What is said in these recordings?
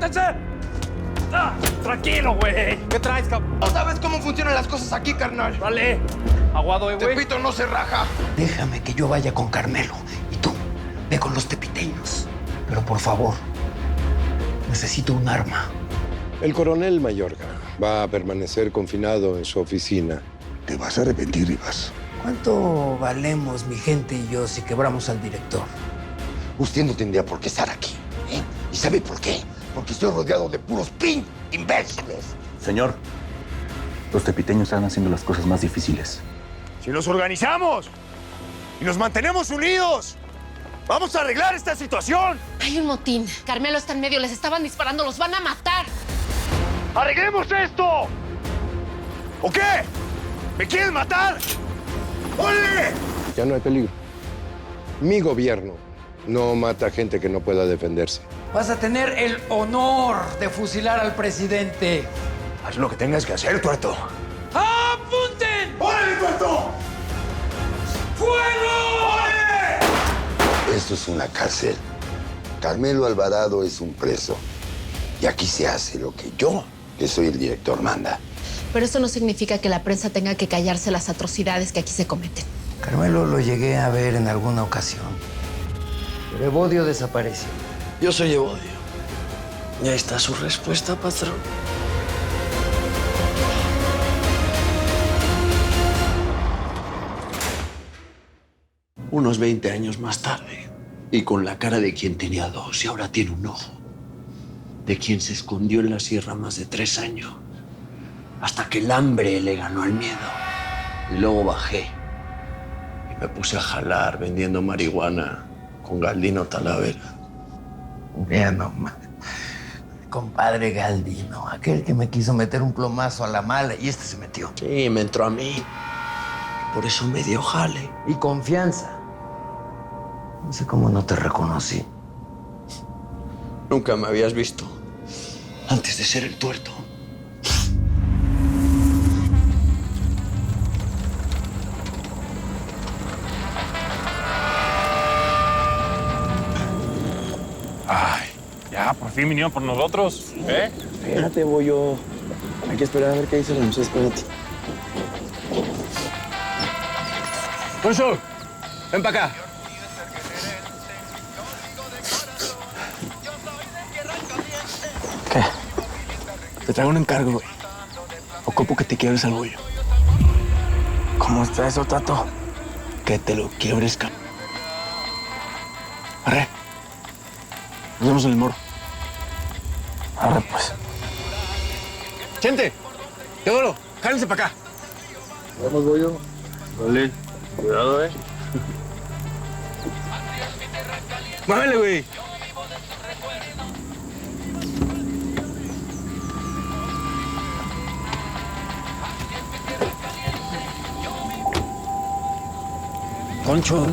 ¡Suéltense! Tranquilo, güey. ¿Qué traes, cabrón? No sabes cómo funcionan las cosas aquí, carnal. Vale. Aguado, güey. Tepito no se raja. Déjame que yo vaya con Carmelo. Y tú, ve con los tepiteños. Pero por favor, necesito un arma. El coronel Mayorga va a permanecer confinado en su oficina. Te vas a arrepentir, Rivas. ¿Cuánto valemos mi gente y yo si quebramos al director? Usted no tendría por qué estar aquí, ¿eh? ¿Y sabe por qué? Porque estoy rodeado de puros imbéciles. Señor, los tepiteños están haciendo las cosas más difíciles. Si nos organizamos y nos mantenemos unidos, vamos a arreglar esta situación. Hay un motín. Carmelo está en medio. Les estaban disparando. Los van a matar. ¡Arreglemos esto! ¿O qué? ¿Me quieren matar? ¡Órale! Ya no hay peligro. Mi gobierno no mata gente que no pueda defenderse. Vas a tener el honor de fusilar al presidente. Haz lo que tengas que hacer, tuerto. ¡Apunten! ¡Órale, tuerto! ¡Fuego! ¡Órale! Esto es una cárcel. Carmelo Alvarado es un preso. Y aquí se hace lo que yo, que soy el director, manda. Pero eso no significa que la prensa tenga que callarse las atrocidades que aquí se cometen. Carmelo lo llegué a ver en alguna ocasión. Pero Evodio desapareció. Yo soy Evodio. Y ahí está su respuesta, patrón. Unos 20 años más tarde, y con la cara de quien tenía dos y ahora tiene un ojo, de quien se escondió en la sierra más de 3 años, hasta que el hambre le ganó al miedo. Y luego bajé y me puse a jalar vendiendo marihuana con Galdino Talavera. Ya nomás. Compadre Galdino, aquel que me quiso meter un plomazo a la mala y se metió. Sí, me entró a mí. Por eso me dio jale. Y confianza. No sé cómo no te reconocí. Nunca me habías visto antes de ser el tuerto. Ay, ya, por fin vinieron por nosotros, ¿eh? Espérate, voy yo. Hay que esperar a ver qué dice Ramsés. Espérate. Consul, ven para acá. ¿Qué? Te traigo un encargo, güey. Ocupo que te quiebres al bollo. ¿Cómo está eso, Tato? Que te lo quiebres, cabrón. Arre. Nos vemos en el moro. Arre, pues. Chente, Teodoro, jálense para acá. Vamos, bollo. Vale, cuidado, Muévele, güey. Concho.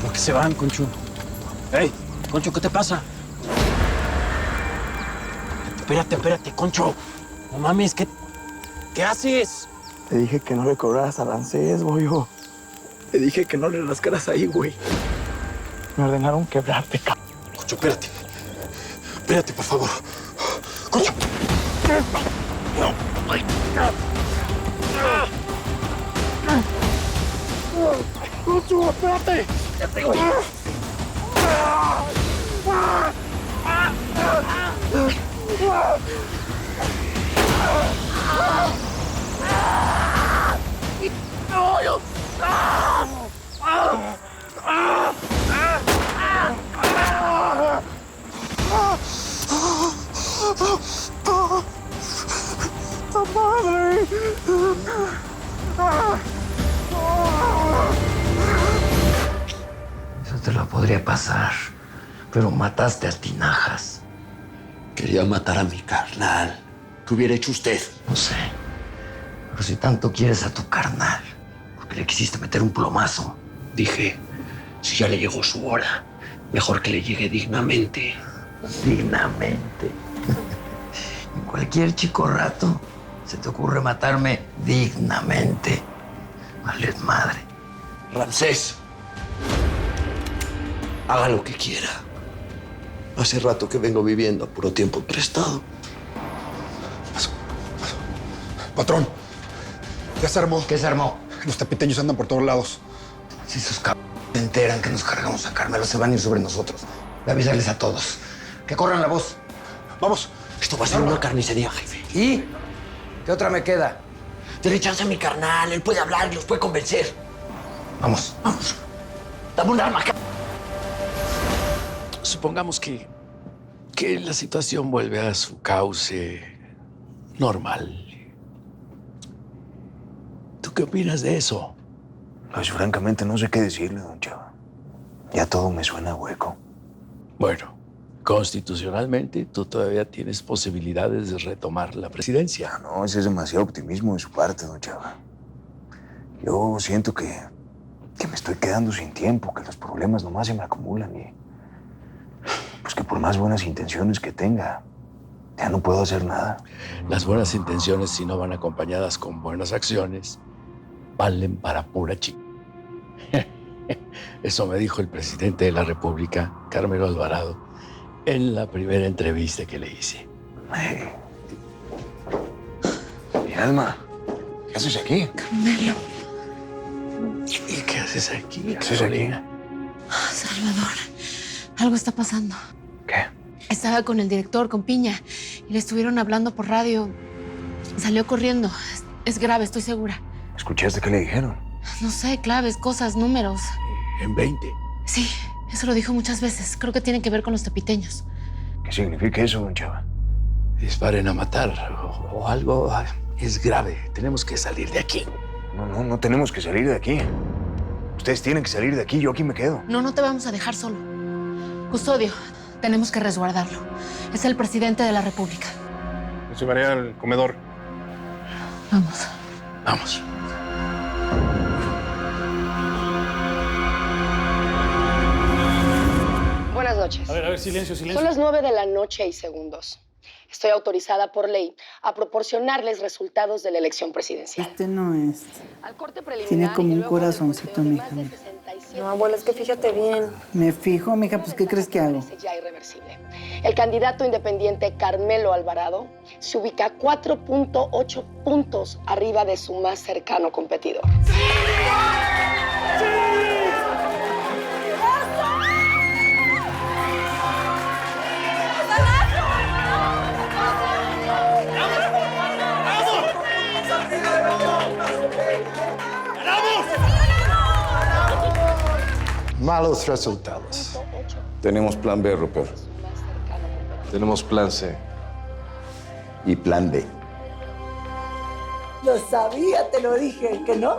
¿Por qué se van, Concho? ¡Ey! Concho, ¿qué te pasa? Espérate, Concho. No mames, ¿qué haces? Te dije que no le cobraras a Ramsés, bollo. Te dije que no le rascaras ahí, güey. Me ordenaron quebrarte, cabrón. Concho, espérate. Espérate, por favor. Concho. No. Ay. Concho, espérate. Espérate, güey. Eso te lo podría pasar, pero mataste a Tinajas. Quería matar a mi carnal. ¿Qué hubiera hecho usted? No sé, pero si tanto quieres a tu carnal, ¿por qué le quisiste meter un plomazo? Dije, si ya le llegó su hora, mejor que le llegue dignamente. Dignamente. En cualquier chico rato se te ocurre matarme dignamente. Vales madre. Ramsés, haga lo que quiera, Hace rato que vengo viviendo a puro tiempo prestado. Patrón, ya se armó. ¿Qué se armó? Los tepiteños andan por todos lados. Si esos cabrones se enteran que nos cargamos a Carmelo, se van a ir sobre nosotros. Voy a avisarles a todos. Que corran la voz. Vamos. Esto va a ser una carnicería, jefe. ¿Y? ¿Qué otra me queda? Dale chance a mi carnal. Él puede hablar y los puede convencer. Vamos. Vamos. Dame un arma. Supongamos que la situación vuelve a su cauce normal. ¿Tú qué opinas de eso? Pues francamente no sé qué decirle, don Chava. Ya todo me suena hueco. Bueno, constitucionalmente tú todavía tienes posibilidades de retomar la presidencia. No, ese es demasiado optimismo de su parte, don Chava. Yo siento que me estoy quedando sin tiempo, que los problemas nomás se me acumulan y... Pues que por más buenas intenciones que tenga, ya no puedo hacer nada. Las buenas intenciones, si no van acompañadas con buenas acciones, valen para pura chica. Eso me dijo el presidente de la República, Carmelo Alvarado, en la primera entrevista que le hice. Mi alma, ¿qué haces aquí? Carmelo. ¿Y qué haces aquí, ¿Qué haces aquí? Salvador, algo está pasando. ¿Qué? Estaba con el director, con Piña, y le estuvieron hablando por radio. Salió corriendo. Es grave, estoy segura. ¿Escuchaste qué le dijeron? No sé, claves, cosas, números. En 20. Sí, eso lo dijo muchas veces. Creo que tiene que ver con los tepiteños. ¿Qué significa eso, don Chava? Disparen a matar o algo. Es grave. Tenemos que salir de aquí. No tenemos que salir de aquí. Ustedes tienen que salir de aquí, yo aquí me quedo. No te vamos a dejar solo. Custodio, tenemos que resguardarlo. Es el presidente de la República. Nos llevaré al comedor. Vamos. Vamos. Buenas noches. A ver, silencio. Son las 9 de la noche y segundos. Estoy autorizada por ley a proporcionarles resultados de la elección presidencial. Este no es. Al corte preliminar, Tiene como y un luego del corazoncito, conteo de mija. más de 67, No, abuela, es que fíjate bien. Me fijo, mija, pues ¿qué crees que hago? parece ya irreversible. El candidato independiente Carmelo Alvarado se ubica 4.8 puntos arriba de su más cercano competidor. Malos resultados. Tenemos plan B, Rupert. Tenemos plan C. Y plan D. Lo sabía, te lo dije, ¿que no?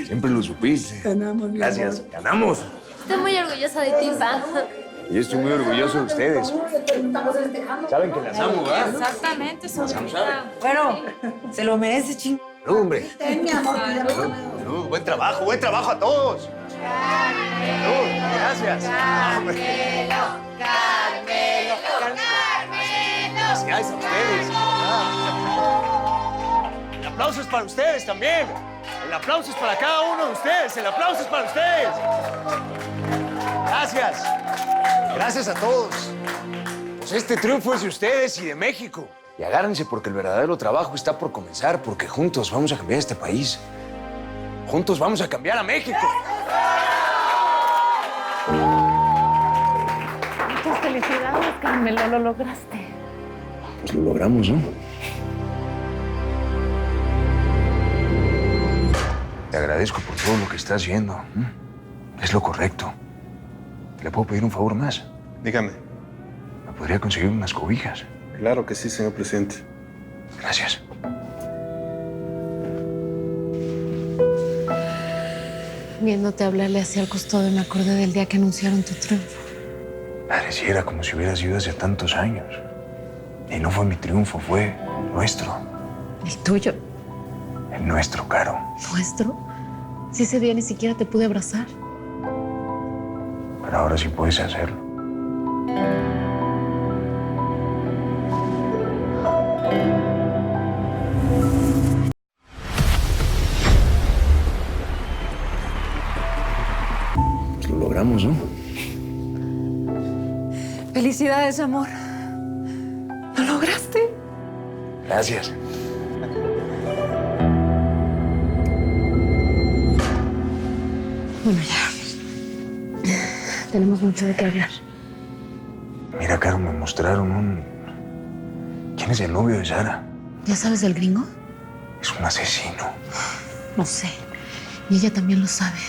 Siempre lo supiste. Ganamos, mi Gracias, amor. ganamos. Estoy muy orgullosa de ti, Pa. Yo estoy muy orgulloso de ustedes. Saben que las amo, ¿verdad? Exactamente, sobrina. Bueno, se lo merece, ching. Salud, hombre. Ten, mi amor, Salud, buen trabajo a todos. Salud, gracias. Carmelo. Gracias a ustedes. El aplauso es para ustedes también. El aplauso es para cada uno de ustedes. El aplauso es para ustedes. Gracias. Gracias a todos. Pues este triunfo es de ustedes y de México. Y agárrense porque el verdadero trabajo está por comenzar, porque juntos vamos a cambiar este país. Juntos vamos a cambiar a México. Muchas felicidades, Carmelo, lo lograste. Pues lo logramos, ¿no? Te agradezco por todo lo que estás haciendo. Es lo correcto. ¿Le puedo pedir un favor más? Dígame. ¿Me podría conseguir unas cobijas? Claro que sí, señor presidente. Gracias. Viéndote hablarle así al custodio, me acordé del día que anunciaron tu triunfo. Pareciera como si hubiera sido hace tantos años. Y no fue mi triunfo, fue nuestro. ¿El tuyo? El nuestro, Caro. ¿Nuestro? Si ese día ni siquiera te pude abrazar. Pero ahora sí puedes hacerlo. Pues lo logramos, ¿no? Felicidades, amor. ¿Lo lograste? Gracias. Bueno, ya. Tenemos mucho de qué hablar. Mira, Caro, me mostraron un... ¿Quién es el novio de Sara? ¿Ya sabes del gringo? Es un asesino. No sé. Y ella también lo sabe.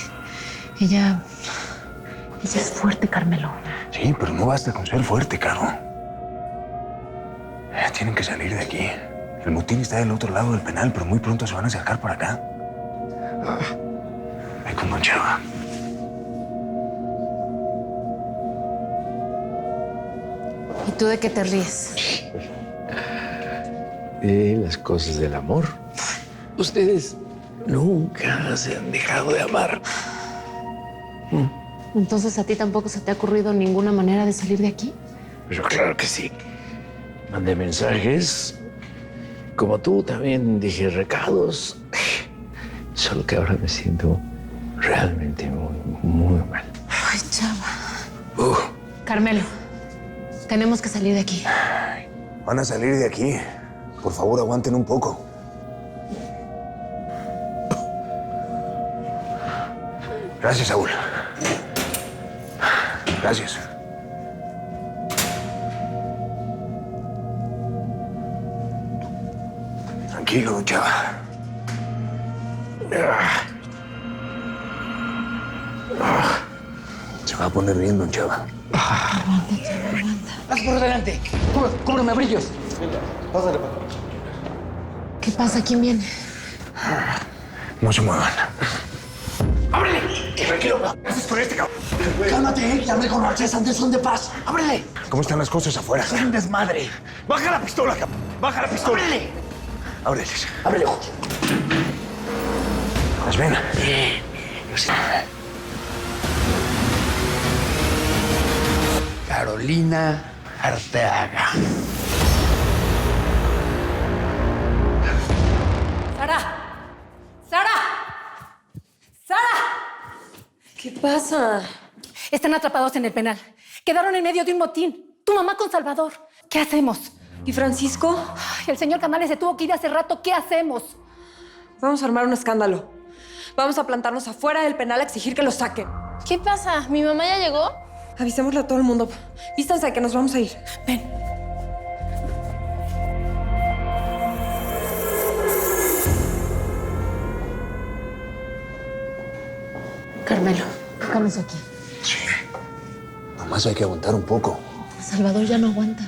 Ella es fuerte, Carmelo. Sí, pero no basta con ser fuerte, Caro. Tienen que salir de aquí. El motín está del otro lado del penal, pero muy pronto se van a acercar para acá. Ve con Don Chava. ¿Y tú de qué te ríes? Las cosas del amor. Ustedes nunca se han dejado de amar. Entonces, ¿a ti tampoco se te ha ocurrido ninguna manera de salir de aquí? Pero claro que sí. Mandé mensajes. Como tú, también dije recados. Solo que ahora me siento realmente muy mal. Ay, Chava. Carmelo, tenemos que salir de aquí. Van a salir de aquí. Por favor, aguanten un poco. Gracias, Saúl. Gracias. Tranquilo, Don Chava. Se va a poner bien, Don Chava. Aguanta, Chava, aguanta. ¡Haz por delante! ¡Cúbreme, brillos! Pásale, patrón. ¿Qué pasa? ¿Quién viene? No se muevan. ¡Ábrele! Tranquilo, ¿qué haces con este cabrón? Cálmate, ya hablé con Garcés antes, son de paz. ¡Ábrele! ¿Cómo están las cosas afuera? Es un desmadre. ¡Baja la pistola, cabrón! ¡Baja la pistola! ¡Ábrele! Ábreles. ¡Ábrele! ¿Las ven? Carolina Arteaga. ¡Sara! ¡Sara! ¡Sara! ¿Qué pasa? Están atrapados en el penal. Quedaron en medio de un motín. Tu mamá con Salvador. ¿Qué hacemos? ¿Y Francisco? Ay, el señor Canales se tuvo que ir hace rato. ¿Qué hacemos? Vamos a armar un escándalo. Vamos a plantarnos afuera del penal a exigir que lo saquen. ¿Qué pasa? ¿Mi mamá ya llegó? Avisémosle a todo el mundo. Vístanse que nos vamos a ir. Ven. Carmelo, estamos aquí. Sí. Nomás hay que aguantar un poco. Salvador ya no aguanta.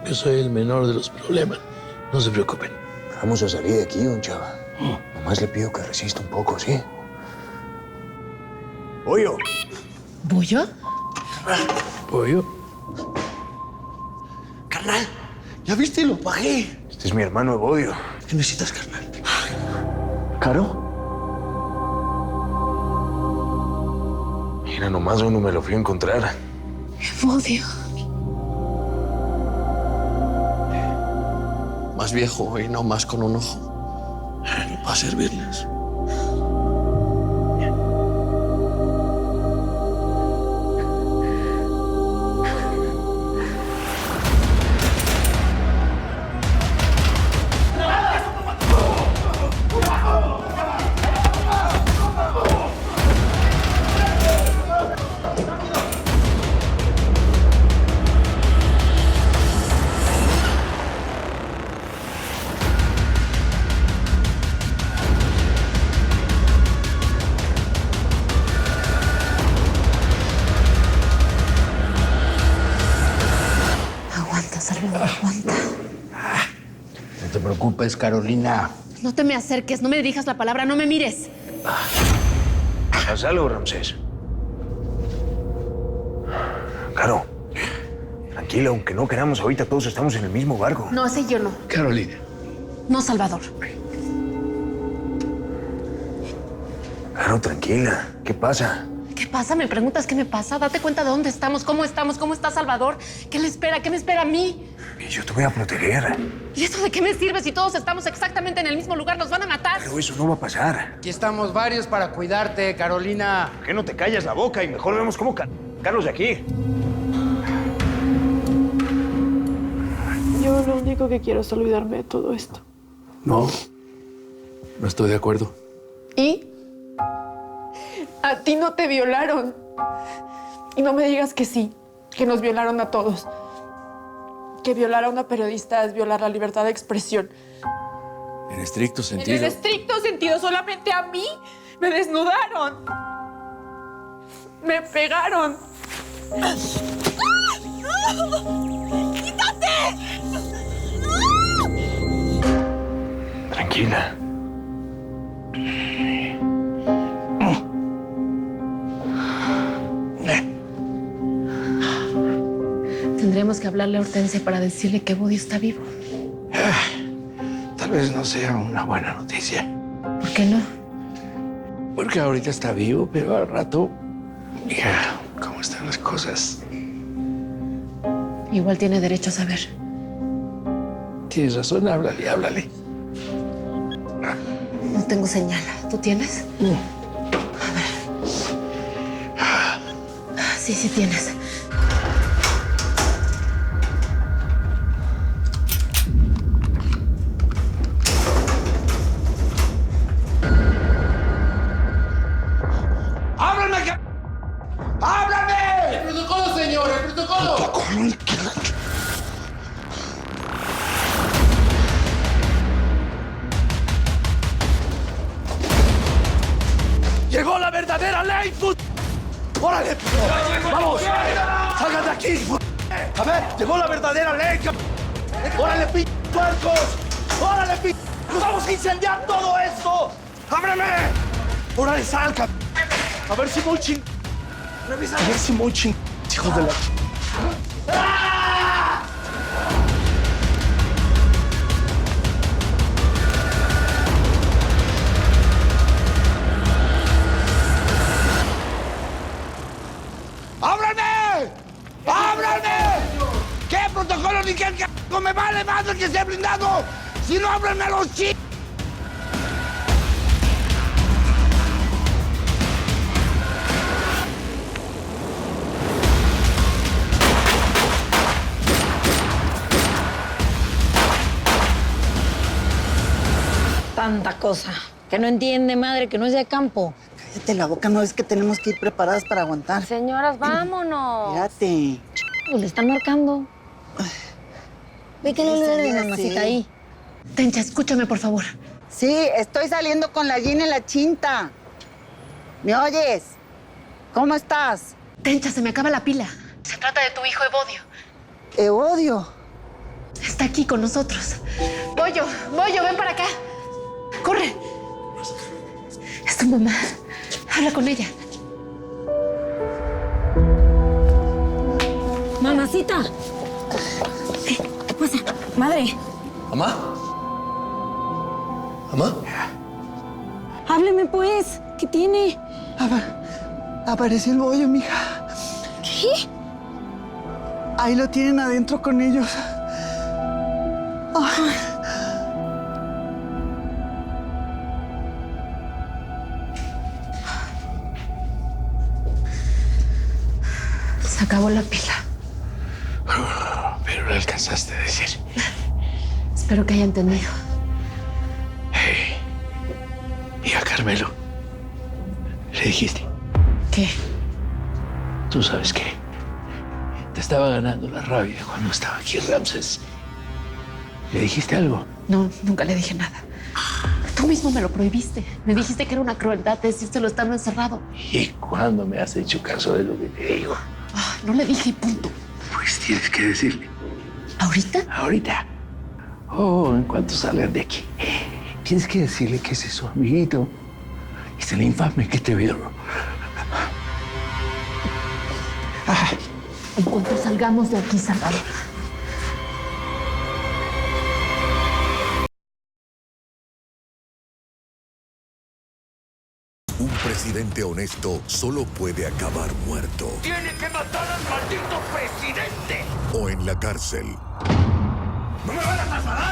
Yo soy el menor de los problemas. No se preocupen. Vamos a salir de aquí, Don Chava. Nomás le pido que resista un poco, ¿sí? ¡Pollo! ¿Bollo? ¿Pollo? Carnal, ¿ya viste? Lo pagué. Este es mi hermano Evodio. ¿Qué necesitas, carnal? ¿Caro? Mira, nomás uno me lo fui a encontrar. Evodio. Más viejo y no más con un ojo. Para servirles. Aguanta, Salvador, aguanta. No te preocupes, Carolina. No te me acerques, no me dirijas la palabra, no me mires. Haz algo, Ramsés. Caro, tranquila, aunque no queramos, ahorita todos estamos en el mismo barco. No, ese yo no. Carolina. No, Salvador. Caro, tranquila. ¿Qué pasa? ¿Qué pasa? ¿Me preguntas qué me pasa? Date cuenta de dónde estamos, cómo está Salvador. ¿Qué le espera? ¿Qué me espera a mí? Y yo te voy a proteger. ¿Y eso de qué me sirve si todos estamos exactamente en el mismo lugar? ¡Nos van a matar! Pero eso no va a pasar. Aquí estamos varios para cuidarte, Carolina. ¿Por qué no te callas la boca y mejor vemos cómo sacarlos de aquí? Yo lo único que quiero es olvidarme de todo esto. No estoy de acuerdo. ¿Y? A ti no te violaron. Y no me digas que sí, que nos violaron a todos. Que violar a una periodista es violar la libertad de expresión. En estricto sentido. En el estricto sentido, solamente a mí me desnudaron. Me pegaron. ¡Quítate! Tranquila. Tendremos que hablarle a Hortensia para decirle que Body está vivo. Tal vez no sea una buena noticia. ¿Por qué no? Porque ahorita está vivo, pero al rato, mira cómo están las cosas. Igual tiene derecho a saber. Tienes razón, háblale. No tengo señal. ¿Tú tienes? A ver. Sí tienes. ¡Ábrame! ¡Ábrame! ¡El protocolo, señor! ¡El protocolo! ¡Llegó la verdadera ley, put! ¡Órale! ¡Vamos! ¡Salgan de aquí! A ver, llegó la verdadera ley, ¡órale, p***, puercos! ¡Órale, p***! ¡Vamos a incendiar todo esto! ¡Ábreme! ¡Órale, salga! A ver si muy ching... Revisa. A ver si muy ching... Hijos de la... ¡Ah! ¡Ábrame! ¡Ábrame! ¿Qué protocolo ni qué c***? ¡Me vale madre que esté blindado! ¡Si no, ábranme los ch... Tanta cosa. Que no entiende, madre, que no es de campo. Cállate la boca, no es que tenemos que ir preparadas para aguantar. Señoras, vámonos. Espérate. Pues le están marcando. Ve que no le Sí, den mamacita ahí. Tencha, escúchame, por favor. Sí, estoy saliendo con la Gina y la Chinta. ¿Me oyes? ¿Cómo estás? Tencha, se me acaba la pila. Se trata de tu hijo Evodio. ¿Evodio? Está aquí con nosotros. Bollo, ven para acá. ¡Corre! Es tu mamá. Habla con ella. Mamacita. ¿Qué pasa? Madre. ¿Mamá? ¿Mamá? Hábleme, pues. ¿Qué tiene? Apareció el bollo, mija. ¿Qué? Ahí lo tienen adentro con ellos. Ay. Se acabó la pila. Pero lo alcanzaste a decir. Espero que haya entendido. Hey. Y a Carmelo, ¿le dijiste? ¿Qué? ¿Tú sabes qué? Te estaba ganando la rabia cuando estaba aquí Ramses. ¿Le dijiste algo? No, nunca le dije nada. Tú mismo me lo prohibiste. Me dijiste que era una crueldad decírselo estando encerrado. ¿Y cuándo me has hecho caso de lo que te digo? No le dije y punto. Pues tienes que decirle. ¿Ahorita? Ahorita. En cuanto salgan de aquí. Tienes que decirle que ese es su amiguito. Y es el infame que te violó. En cuanto salgamos de aquí, Salvador. Un presidente honesto solo puede acabar muerto. ¡Tiene que matar al maldito presidente! O en la cárcel. ¡No me van a matar!